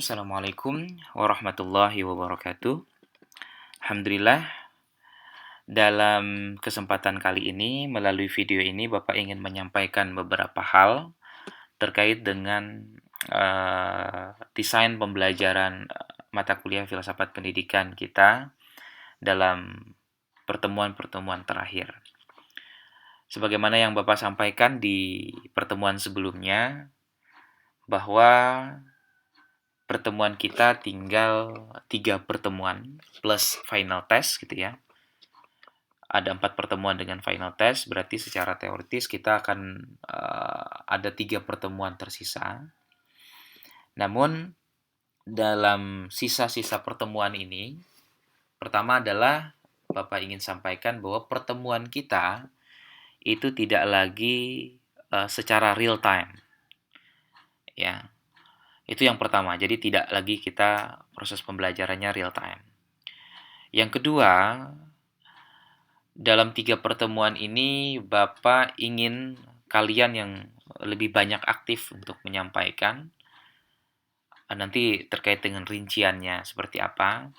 Assalamualaikum warahmatullahi wabarakatuh. Alhamdulillah, dalam kesempatan kali ini, melalui video ini, Bapak ingin menyampaikan beberapa hal terkait dengan desain pembelajaran mata kuliah filsafat pendidikan kita dalam pertemuan-pertemuan terakhir. Sebagaimana yang Bapak sampaikan di pertemuan sebelumnya, bahwa pertemuan kita tinggal 3 pertemuan plus final test gitu ya. Ada 4 pertemuan dengan final test, berarti secara teoritis kita akan ada 3 pertemuan tersisa. Namun dalam sisa-sisa pertemuan ini, pertama adalah Bapak ingin sampaikan bahwa pertemuan kita itu tidak lagi secara real time. Ya, itu yang pertama, jadi tidak lagi kita proses pembelajarannya real time. Yang kedua, dalam 3 pertemuan ini Bapak ingin kalian yang lebih banyak aktif untuk menyampaikan, nanti terkait dengan rinciannya seperti apa,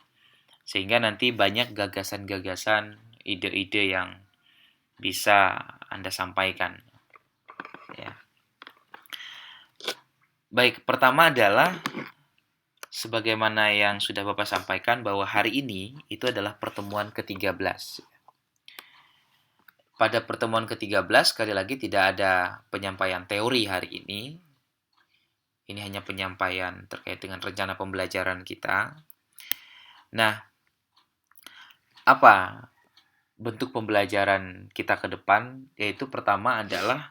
sehingga nanti banyak gagasan-gagasan, ide-ide yang bisa Anda sampaikan. Ya. Baik, pertama adalah sebagaimana yang sudah Bapak sampaikan bahwa hari ini itu adalah pertemuan ke-13. Pada pertemuan ke-13 sekali lagi tidak ada penyampaian teori hari ini. Ini hanya penyampaian terkait dengan rencana pembelajaran kita. Nah, apa bentuk pembelajaran kita ke depan? Yaitu pertama adalah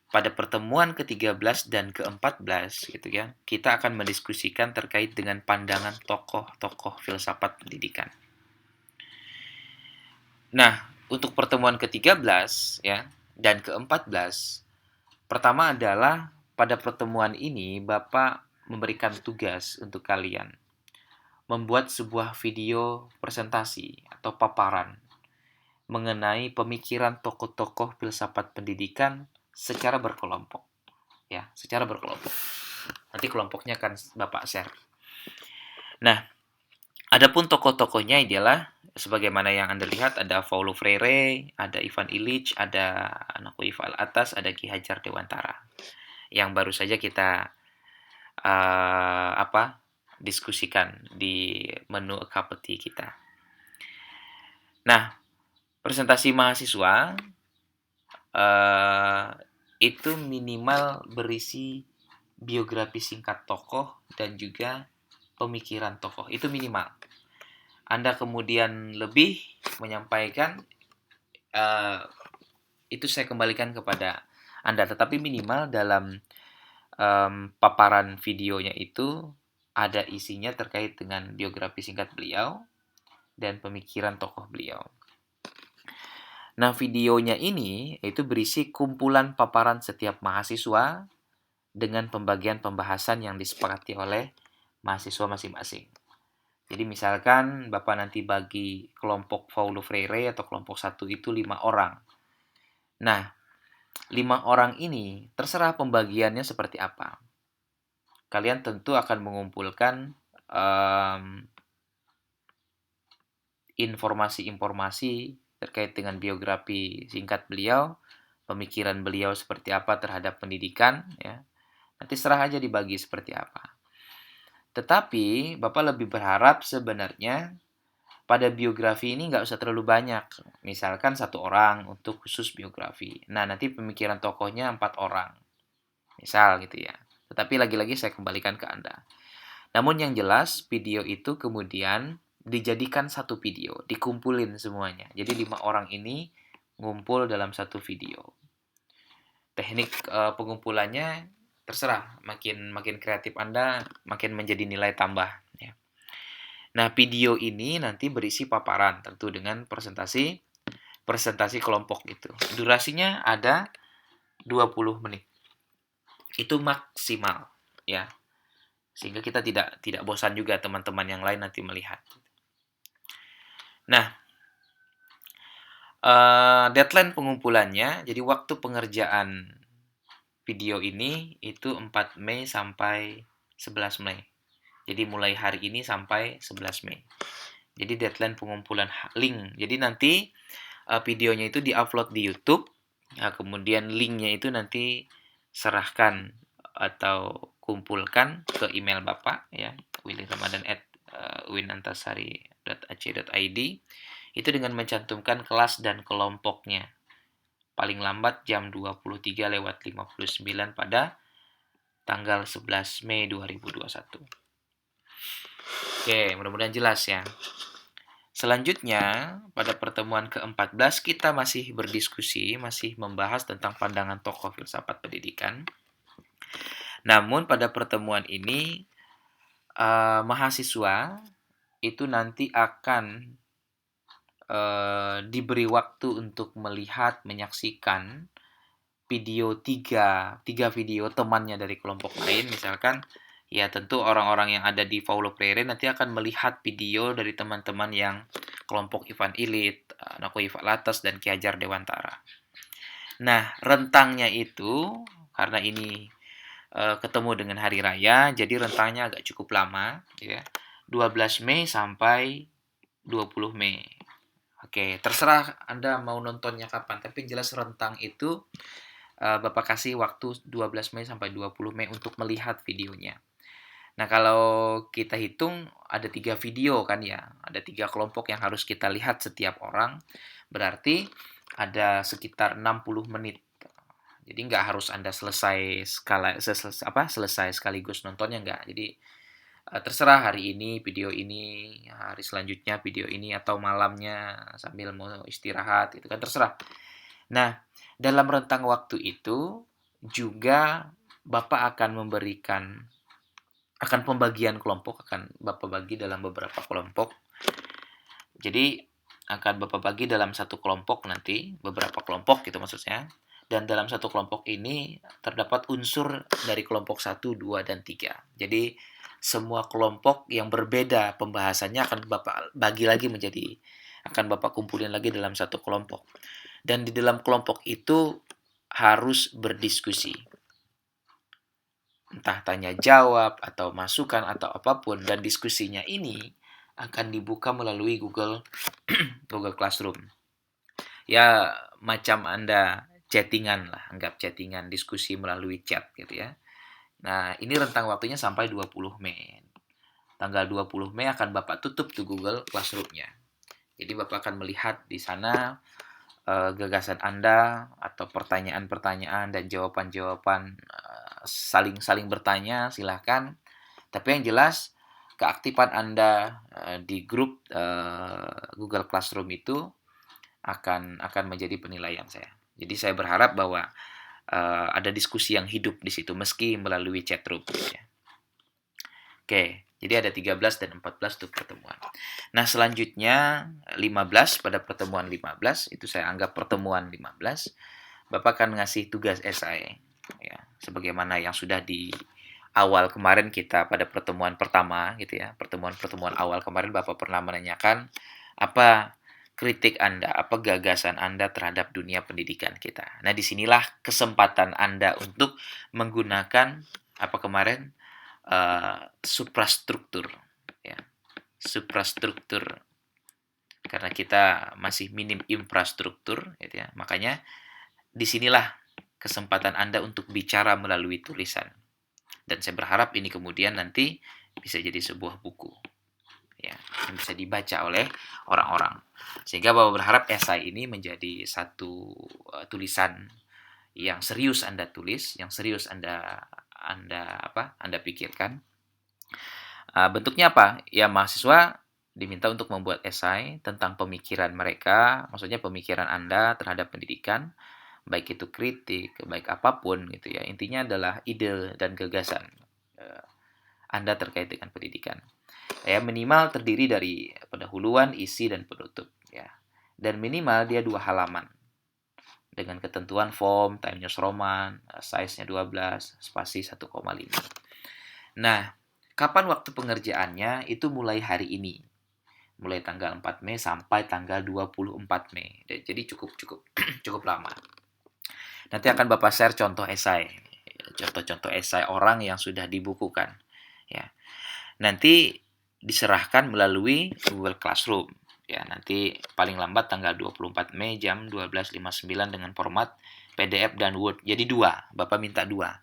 pada pertemuan ke-13 dan ke-14 gitu ya, kita akan mendiskusikan terkait dengan pandangan tokoh-tokoh filsafat pendidikan. Nah, untuk pertemuan ke-13 ya dan ke-14, pertama adalah pada pertemuan ini Bapak memberikan tugas untuk kalian membuat sebuah video presentasi atau paparan mengenai pemikiran tokoh-tokoh filsafat pendidikan secara berkelompok. Ya, secara berkelompok. Nanti kelompoknya akan Bapak share. Nah, adapun tokoh-tokohnya adalah sebagaimana yang Anda lihat, ada Paulo Freire, ada Ivan Illich, ada Nakuif Al-Atas, ada Ki Hajar Dewantara. Yang baru saja kita diskusikan di menu Kapeti kita. Nah, presentasi mahasiswa itu minimal berisi biografi singkat tokoh dan juga pemikiran tokoh. Itu minimal. Anda kemudian lebih menyampaikan, itu saya kembalikan kepada Anda. Tetapi minimal dalam paparan videonya itu ada isinya terkait dengan biografi singkat beliau dan pemikiran tokoh beliau. Nah, videonya ini itu berisi kumpulan paparan setiap mahasiswa dengan pembagian pembahasan yang disepakati oleh mahasiswa masing-masing. Jadi misalkan Bapak nanti bagi kelompok Paulo Freire atau kelompok 1 itu 5 orang. Nah, 5 orang ini terserah pembagiannya seperti apa. Kalian tentu akan mengumpulkan informasi-informasi terkait dengan biografi singkat beliau, pemikiran beliau seperti apa terhadap pendidikan, ya. Nanti serah aja dibagi seperti apa. Tetapi Bapak lebih berharap sebenarnya pada biografi ini nggak usah terlalu banyak. Misalkan 1 orang untuk khusus biografi. Nah, nanti pemikiran tokohnya 4 orang. Misal gitu ya. Tetapi lagi-lagi saya kembalikan ke Anda. Namun yang jelas video itu kemudian dijadikan 1 video, dikumpulin semuanya. Jadi 5 orang ini ngumpul dalam 1 video. Teknik pengumpulannya terserah, makin kreatif Anda, makin menjadi nilai tambah ya. Nah, video ini nanti berisi paparan tentu dengan presentasi kelompok itu. Durasinya ada 20 menit. Itu maksimal ya. Sehingga kita tidak bosan juga teman-teman yang lain nanti melihat. Nah, deadline pengumpulannya, jadi waktu pengerjaan video ini itu 4 Mei sampai 11 Mei. Jadi mulai hari ini sampai 11 Mei. Jadi deadline pengumpulan link. Jadi nanti videonya itu diupload di YouTube. Nah, kemudian linknya itu nanti serahkan atau kumpulkan ke email Bapak ya, willy.ramadan@winantasari.ac.id. Itu dengan mencantumkan kelas dan kelompoknya. Paling lambat jam 23:59 pada tanggal 11 Mei 2021. Oke, mudah-mudahan jelas ya. Selanjutnya, pada pertemuan ke-14 kita masih berdiskusi, masih membahas tentang pandangan tokoh filsafat pendidikan. Namun pada pertemuan ini mahasiswa itu nanti akan diberi waktu untuk melihat, menyaksikan tiga video temannya dari kelompok lain. Misalkan ya tentu orang-orang yang ada di Paulo Freire nanti akan melihat video dari teman-teman yang kelompok Ivan Illit, Nako Ivan Latas, dan Ki Hajar Dewantara. Nah, rentangnya itu karena ini ketemu dengan hari raya, jadi rentangnya agak cukup lama, ya. 12 Mei sampai 20 Mei. Oke, terserah Anda mau nontonnya kapan, tapi yang jelas rentang itu Bapak kasih waktu 12 Mei sampai 20 Mei untuk melihat videonya. Nah, kalau kita hitung ada 3 video kan ya, ada 3 kelompok yang harus kita lihat setiap orang, berarti ada sekitar 60 menit. Jadi nggak harus Anda selesai sekaligus nontonnya nggak. Jadi terserah hari ini video ini, hari selanjutnya video ini, atau malamnya sambil mau istirahat, itu kan terserah. Nah, dalam rentang waktu itu juga Bapak akan pembagian kelompok, akan Bapak bagi dalam beberapa kelompok. Jadi akan Bapak bagi dalam satu kelompok nanti, beberapa kelompok gitu maksudnya. Dan dalam satu kelompok ini terdapat unsur dari kelompok 1, 2, dan 3. Jadi semua kelompok yang berbeda pembahasannya akan Bapak bagi lagi akan Bapak kumpulin lagi dalam satu kelompok. Dan di dalam kelompok itu harus berdiskusi. Entah tanya jawab atau masukan atau apapun, dan diskusinya ini akan dibuka melalui Google Classroom. Ya, macam Anda chattingan lah, anggap chattingan, diskusi melalui chat gitu ya. Nah, ini rentang waktunya sampai 20 Mei. Tanggal 20 Mei akan Bapak tutup tuh Google Classroom-nya. Jadi Bapak akan melihat di sana gagasan Anda atau pertanyaan-pertanyaan dan jawaban-jawaban, saling bertanya, silahkan. Tapi yang jelas keaktifan Anda di grup Google Classroom itu akan menjadi penilaian saya. Jadi saya berharap bahwa ada diskusi yang hidup di situ meski melalui chat room. Ya. Oke. Jadi ada 13 dan 14 untuk pertemuan. Nah, selanjutnya 15, pada pertemuan 15, itu saya anggap pertemuan 15, Bapak akan ngasih tugas esai. Ya, sebagaimana yang sudah di awal kemarin kita pada pertemuan pertama gitu ya. Pertemuan awal kemarin Bapak pernah menanyakan apa kritik Anda, apa gagasan Anda terhadap dunia pendidikan kita. Nah, disinilah kesempatan Anda untuk menggunakan apa kemarin suprastruktur ya, suprastruktur, karena kita masih minim infrastruktur gitu ya. Makanya disinilah kesempatan Anda untuk bicara melalui tulisan, dan saya berharap ini kemudian nanti bisa jadi sebuah buku ya, yang bisa dibaca oleh orang-orang, sehingga Bapak berharap esai ini menjadi satu tulisan yang serius Anda tulis, yang serius Anda pikirkan. Bentuknya apa? Ya, mahasiswa diminta untuk membuat esai tentang pemikiran mereka, maksudnya pemikiran Anda terhadap pendidikan, baik itu kritik, baik apapun gitu ya. Intinya adalah ide dan gagasan Anda terkait dengan pendidikan. Ya, minimal terdiri dari pendahuluan, isi, dan penutup ya. Dan minimal dia 2 halaman. Dengan ketentuan form, Times New Roman, size-nya 12, spasi 1,5. Nah, kapan waktu pengerjaannya? Itu mulai hari ini. Mulai tanggal 4 Mei sampai tanggal 24 Mei. Jadi cukup lama. Nanti akan Bapak share contoh esai. Contoh-contoh esai orang yang sudah dibukukan. Ya. nanti diserahkan melalui Google Classroom. Ya, nanti paling lambat tanggal 24 Mei jam 12.59 dengan format PDF dan Word. Jadi dua, Bapak minta dua.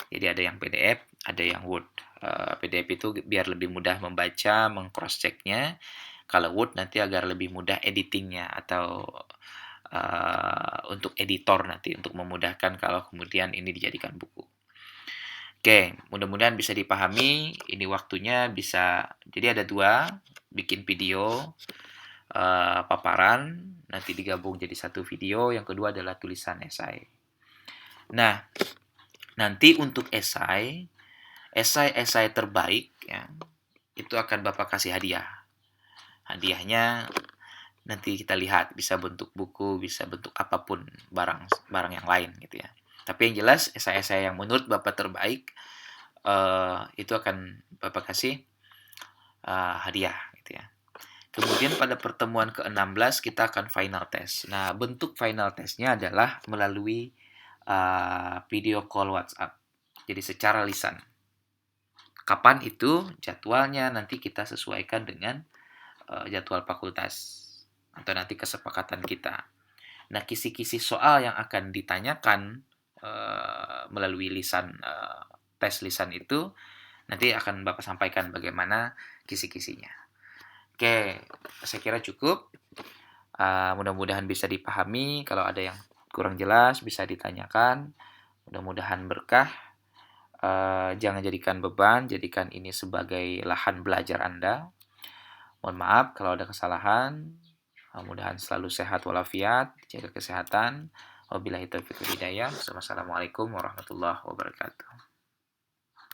Jadi ada yang PDF, ada yang Word. PDF itu biar lebih mudah membaca, meng-cross-checknya. Kalau Word nanti agar lebih mudah editingnya atau untuk editor nanti, untuk memudahkan kalau kemudian ini dijadikan buku. Oke, mudah-mudahan bisa dipahami. Ini waktunya bisa, jadi ada dua, bikin video paparan, nanti digabung jadi satu video. Yang kedua adalah tulisan esai. Nah, nanti untuk esai terbaik ya, itu akan Bapak kasih hadiah. Hadiahnya nanti kita lihat, bisa bentuk buku, bisa bentuk apapun, barang yang lain gitu ya. Tapi yang jelas esai-esai yang menurut Bapak terbaik itu akan Bapak kasih hadiah gitu ya. Kemudian pada pertemuan ke-16 kita akan final test. Nah, bentuk final testnya adalah melalui video call WhatsApp. Jadi secara lisan. Kapan itu jadwalnya nanti kita sesuaikan dengan jadwal fakultas atau nanti kesepakatan kita. Nah, kisi-kisi soal yang akan ditanyakan melalui tes lisan itu nanti akan Bapak sampaikan bagaimana kisi-kisinya. Oke, saya kira cukup. Mudah-mudahan bisa dipahami. Kalau ada yang kurang jelas bisa ditanyakan. Mudah-mudahan berkah. Jangan jadikan beban, jadikan ini sebagai lahan belajar Anda. Mohon maaf kalau ada kesalahan. Mudah-mudahan selalu sehat walafiat, jaga kesehatan. Wabillahi taufiq wal hidayah. Wassalamualaikum warahmatullahi wabarakatuh.